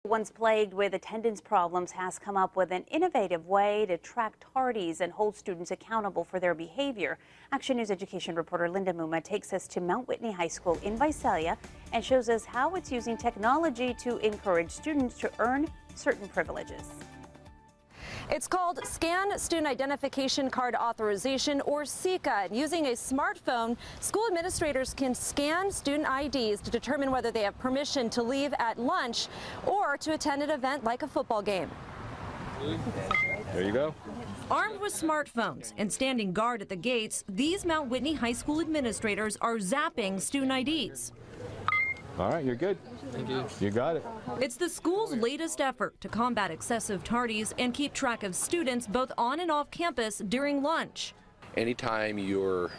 Once plagued with attendance problems has come up with an innovative way to track tardies and hold students accountable for their behavior. Action News education reporter Linda Muma takes us to Mount Whitney High School in Visalia and shows us how it's using technology to encourage students to earn certain privileges. It's called Scan Student Identification Card Authorization, or SSICA. Using a smartphone, school administrators can scan student IDs to determine whether they have permission to leave at lunch or to attend an event like a football game. There you go. Armed with smartphones and standing guard at the gates, these Mount Whitney High School administrators are zapping student IDs. All right, you're good. Thank you. You got it. It's the school's latest effort to combat excessive tardies and keep track of students both on and off campus during lunch. Anytime you're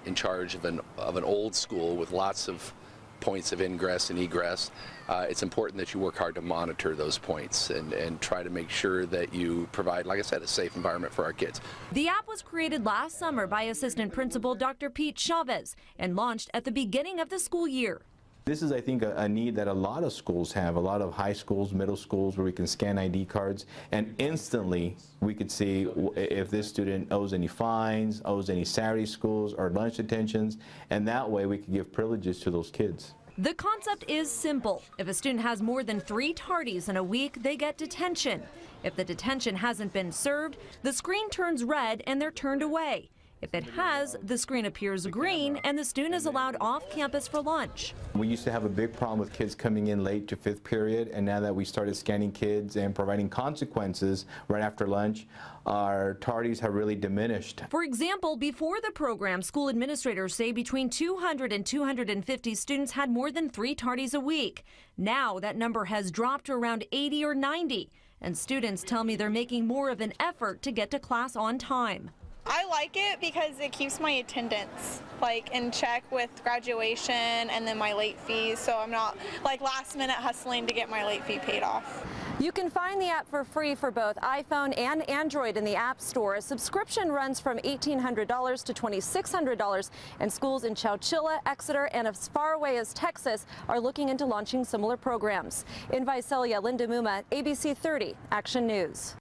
in charge of an old school with lots of points of ingress and egress, it's important that you work hard to monitor those points and try to make sure that you provide, like I said, a safe environment for our kids. The app was created last summer by Assistant Principal Dr. Pete Chavez and launched at the beginning of the school year. This is, I think, a need that a lot of schools have, a lot of high schools, middle schools, where we can scan ID cards and instantly we could see if this student owes any fines, owes any Saturday schools or lunch detentions, and that way we could give privileges to those kids. The concept is simple. If a student has more than 3 tardies in a week, they get detention. If the detention hasn't been served, the screen turns red and they're turned away. If it has, the screen appears green and the student is allowed off campus for lunch. We used to have a big problem with kids coming in late to 5th period, and now that we started scanning kids and providing consequences right after lunch, our tardies have really diminished. For example, before the program, school administrators say between 200 and 250 students had more than 3 tardies a week. Now that number has dropped to around 80 or 90, and students tell me they're making more of an effort to get to class on time. I like it because it keeps my attendance in check with graduation and then my late fees, so I'm not last minute hustling to get my late fee paid off. You can find the app for free for both iPhone and Android in the App Store. A subscription runs from $1,800 to $2,600, and schools in Chowchilla, Exeter, and as far away as Texas are looking into launching similar programs. In Visalia, Linda Muma, ABC 30, Action News.